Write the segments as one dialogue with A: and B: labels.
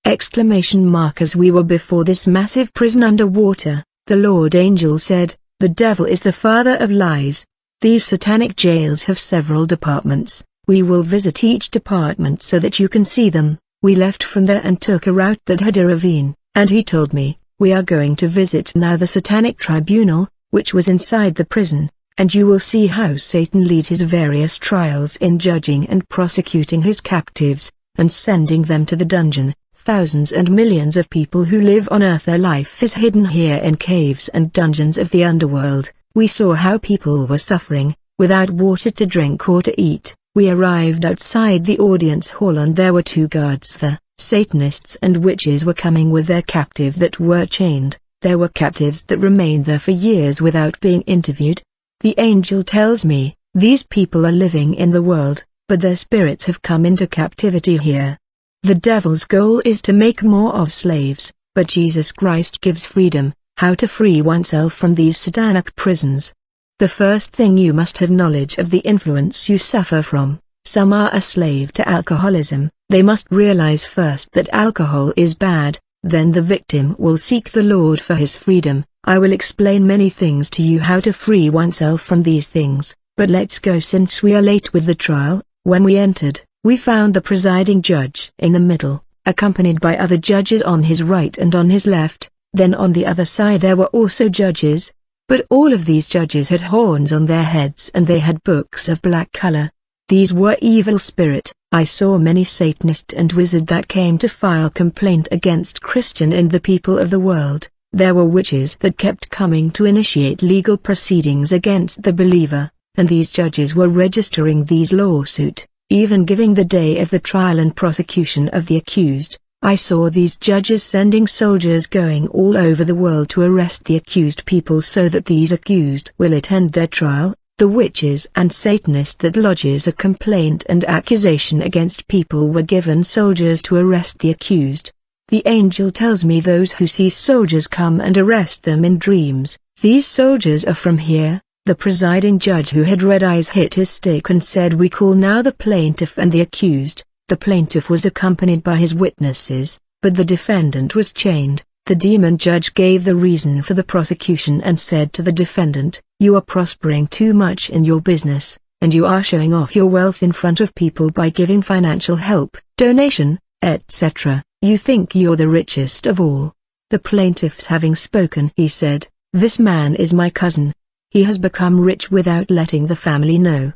A: As we were before this massive prison underwater, the Lord Angel said, "The devil is the father of lies. These satanic jails have several departments. We will visit each department so that you can see them." We left from there and took a route that had a ravine, and he told me, "We are going to visit now the Satanic Tribunal, which was inside the prison, and you will see how Satan lead his various trials in judging and prosecuting his captives, and sending them to the dungeon. Thousands and millions of people who live on earth, their life is hidden here in caves and dungeons of the underworld." We saw how people were suffering, without water to drink or to eat. We arrived outside the audience hall and there were 2 guards there. Satanists and witches were coming with their captive that were chained. There were captives that remained there for years without being interviewed. The angel tells me, these people are living in the world, but their spirits have come into captivity here. The devil's goal is to make more of slaves, but Jesus Christ gives freedom, how to free oneself from these satanic prisons. The first thing you must have knowledge of the influence you suffer from. Some are a slave to alcoholism. They must realize first that alcohol is bad, then the victim will seek the Lord for his freedom. I will explain many things to you how to free oneself from these things, but let's go since we are late with the trial. When we entered, we found the presiding judge in the middle, accompanied by other judges on his right and on his left. Then on the other side there were also judges, but all of these judges had horns on their heads and they had books of black color. These were evil spirit. I saw many Satanists and wizards that came to file complaint against Christian and the people of the world. There were witches that kept coming to initiate legal proceedings against the believer, and these judges were registering these lawsuits, even giving the day of the trial and prosecution of the accused. I saw these judges sending soldiers going all over the world to arrest the accused people so that these accused will attend their trial. The witches and Satanists that lodges a complaint and accusation against people were given soldiers to arrest the accused. The angel tells me those who see soldiers come and arrest them in dreams. These soldiers are from here. The presiding judge who had red eyes hit his stick and said, "We call now the plaintiff and the accused." The plaintiff was accompanied by his witnesses, but the defendant was chained. The demon judge gave the reason for the prosecution and said to the defendant, "You are prospering too much in your business, and you are showing off your wealth in front of people by giving financial help, donation, etc. You think you're the richest of all." The plaintiffs having spoken, he said, "This man is my cousin. He has become rich without letting the family know.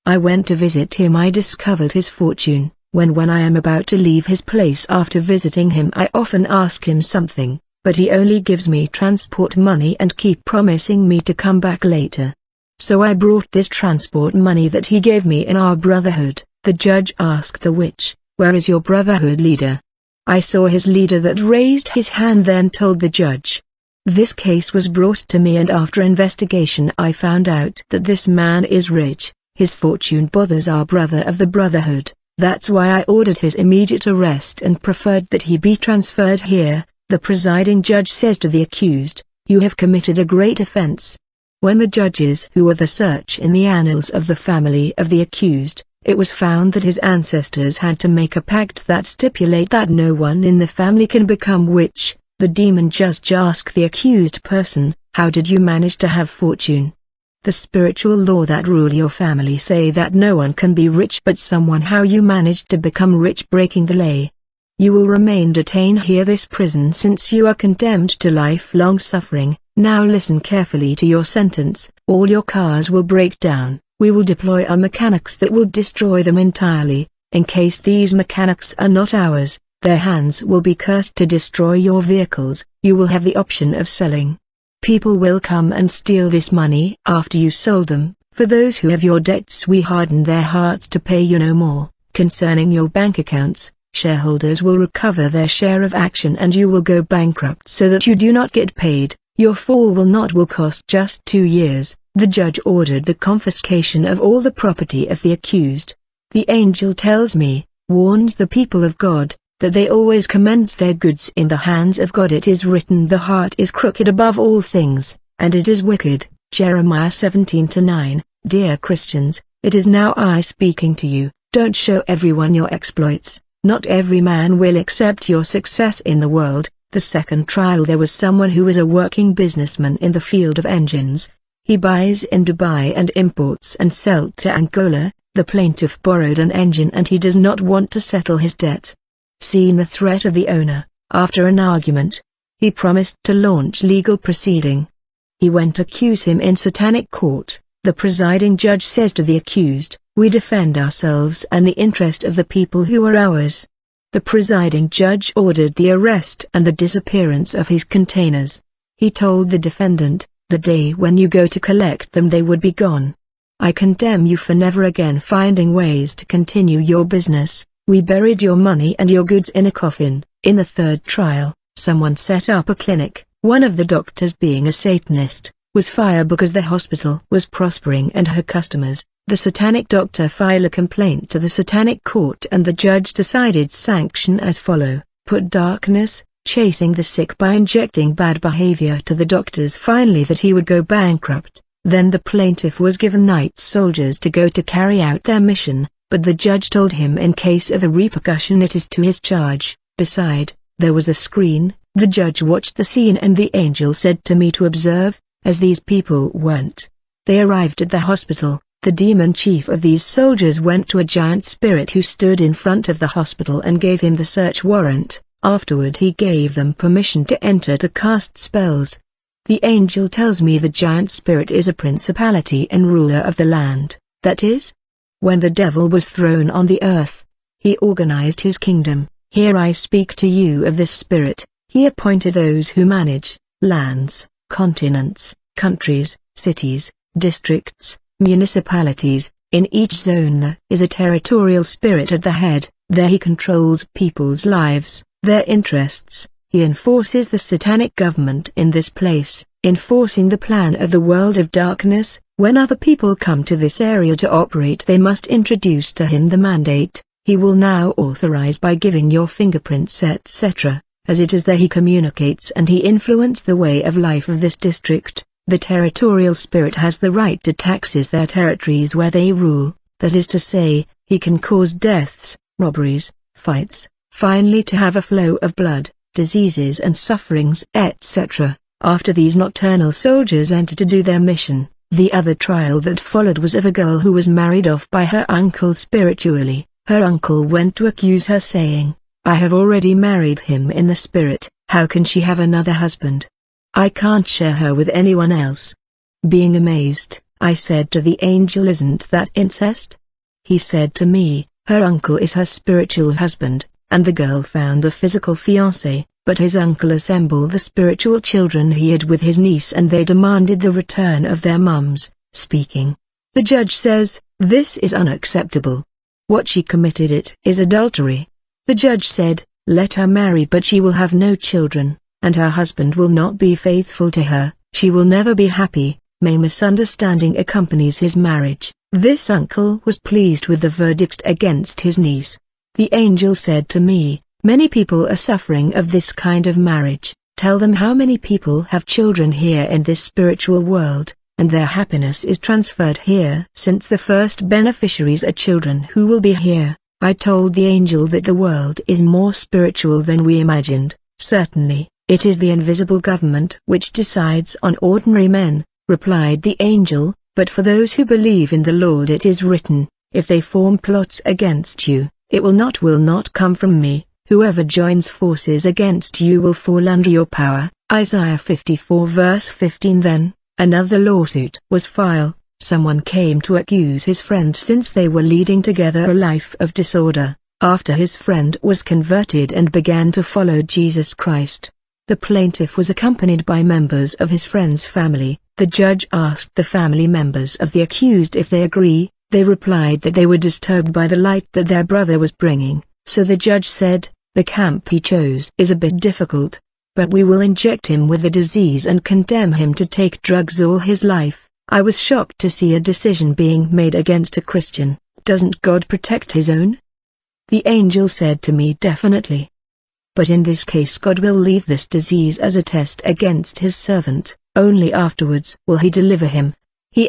A: I went to visit him. I discovered his fortune. When I am about to leave his place after visiting him, I often ask him something, but he only gives me transport money and keep promising me to come back later. So I brought this transport money that he gave me in our brotherhood." The judge asked the witch, "Where is your brotherhood leader?" I saw his leader that raised his hand, then told the judge. This case was brought to me, and after investigation I found out that this man is rich. His fortune bothers our brother of the brotherhood. That's why I ordered his immediate arrest and preferred that he be transferred here. The presiding judge says to the accused, "You have committed a great offense." When the judges who were the search in the annals of the family of the accused, it was found that his ancestors had to make a pact that stipulate that no one in the family can become witch. The demon judge asked the accused person, "How did you manage to have fortune?" The spiritual law that rule your family say that no one can be rich but someone. How you managed to become rich breaking the law? You will remain detained here, this prison, since you are condemned to lifelong suffering. Now listen carefully to your sentence. All your cars will break down. We will deploy our mechanics that will destroy them entirely. In case these mechanics are not ours, their hands will be cursed to destroy your vehicles. You will have the option of selling. People will come and steal this money after you sold them. For those who have your debts, we harden their hearts to pay you no more. Concerning your bank accounts, shareholders will recover their share of action and you will go bankrupt so that you do not get paid. Your fall will cost just 2 years. The judge ordered the confiscation of all the property of the accused. The angel tells me, warns the people of God, that they always commends their goods in the hands of God. It is written, the heart is crooked above all things, and it is wicked. Jeremiah 17:9. Dear Christians, it is now I speaking to you. Don't show everyone your exploits. Not every man will accept your success in the world. The second trial, there was someone who was a working businessman in the field of engines. He buys in Dubai and imports and sells to Angola. The plaintiff borrowed an engine and he does not want to settle his debt. Seeing the threat of the owner, after an argument, he promised to launch legal proceeding. He went to accuse him in Satanic court. The presiding judge says to the accused, "We defend ourselves and the interest of the people who are ours." The presiding judge ordered the arrest and the disappearance of his containers. He told the defendant, "The day when you go to collect them they would be gone. I condemn you for never again finding ways to continue your business. We buried your money and your goods in a coffin." In the third trial, someone set up a clinic. One of the doctors, being a Satanist, was fired because the hospital was prospering and her customers. The Satanic doctor filed a complaint to the Satanic court and the judge decided sanction as follow: put darkness, chasing the sick by injecting bad behavior to the doctors, finally that he would go bankrupt. Then the plaintiff was given night soldiers to go to carry out their mission, but the judge told him in case of a repercussion it is to his charge. Beside, there was a screen. The judge watched the scene and the angel said to me to observe, as these people weren't. They arrived at the hospital. The demon chief of these soldiers went to a giant spirit who stood in front of the hospital and gave him the search warrant. Afterward he gave them permission to enter to cast spells. The angel tells me the giant spirit is a principality and ruler of the land. That is, when the devil was thrown on the earth, he organized his kingdom. Here I speak to you of this spirit. He appointed those who manage lands, continents, countries, cities, districts, municipalities. In each zone there is a territorial spirit at the head. There he controls people's lives, their interests. He enforces the Satanic government in this place, enforcing the plan of the world of darkness. When other people come to this area to operate, they must introduce to him the mandate. He will now authorize by giving your fingerprints etc. As it is there he communicates and he influences the way of life of this district. The territorial spirit has the right to taxes their territories where they rule, that is to say, he can cause deaths, robberies, fights, finally to have a flow of blood, diseases and sufferings etc. After these nocturnal soldiers entered to do their mission, the other trial that followed was of a girl who was married off by her uncle spiritually. Her uncle went to accuse her saying, "I have already married him in the spirit, how can she have another husband? I can't share her with anyone else." Being amazed, I said to the angel, "Isn't that incest?" He said to me, "Her uncle is her spiritual husband," and the girl found a physical fiancé, but his uncle assembled the spiritual children he had with his niece and they demanded the return of their mums. Speaking, the judge says, "This is unacceptable. What she committed it is adultery." The judge said, "Let her marry but she will have no children, and her husband will not be faithful to her, she will never be happy." May misunderstanding accompanies his marriage. This uncle was pleased with the verdict against his niece. The angel said to me, "Many people are suffering of this kind of marriage. Tell them how many people have children here in this spiritual world, and their happiness is transferred here since the first beneficiaries are children who will be here." I told the angel that the world is more spiritual than we imagined. "Certainly, it is the invisible government which decides on ordinary men," replied the angel, "but for those who believe in the Lord it is written, if they form plots against you, it will not come from me. Whoever joins forces against you will fall under your power." Isaiah 54 verse 15. Then, another lawsuit was filed. Someone came to accuse his friend since they were leading together a life of disorder. After his friend was converted and began to follow Jesus Christ, the plaintiff was accompanied by members of his friend's family. The judge asked the family members of the accused if they agree. They replied that they were disturbed by the light that their brother was bringing. So the judge said, "The camp he chose is a bit difficult, but we will inject him with the disease and condemn him to take drugs all his life." I was shocked to see a decision being made against a Christian. Doesn't God protect his own? The angel said to me, "Definitely. But in this case God will leave this disease as a test against his servant, only afterwards will he deliver him." He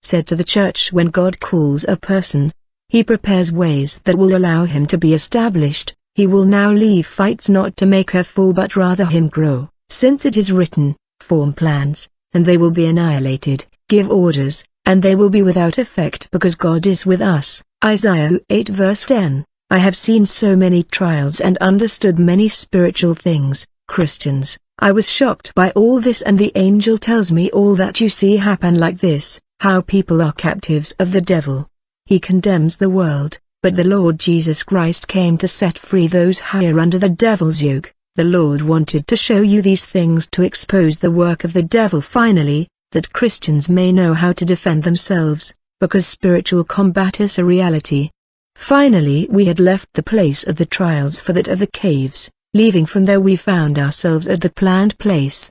A: said to the church, when God calls a person, He prepares ways that will allow him to be established. He will now leave fights not to make her fall but rather him grow, since it is written, form plans, and they will be annihilated, give orders, and they will be without effect because God is with us. Isaiah 8 verse 10. I have seen so many trials and understood many spiritual things, Christians. I was shocked by all this, and the angel tells me all that you see happen like this, how people are captives of the devil. He condemns the world, but the Lord Jesus Christ came to set free those who are under the devil's yoke. The Lord wanted to show you these things to expose the work of the devil finally, that Christians may know how to defend themselves, because spiritual combat is a reality. Finally we had left the place of the trials for that of the caves. Leaving from there we found ourselves at the planned place.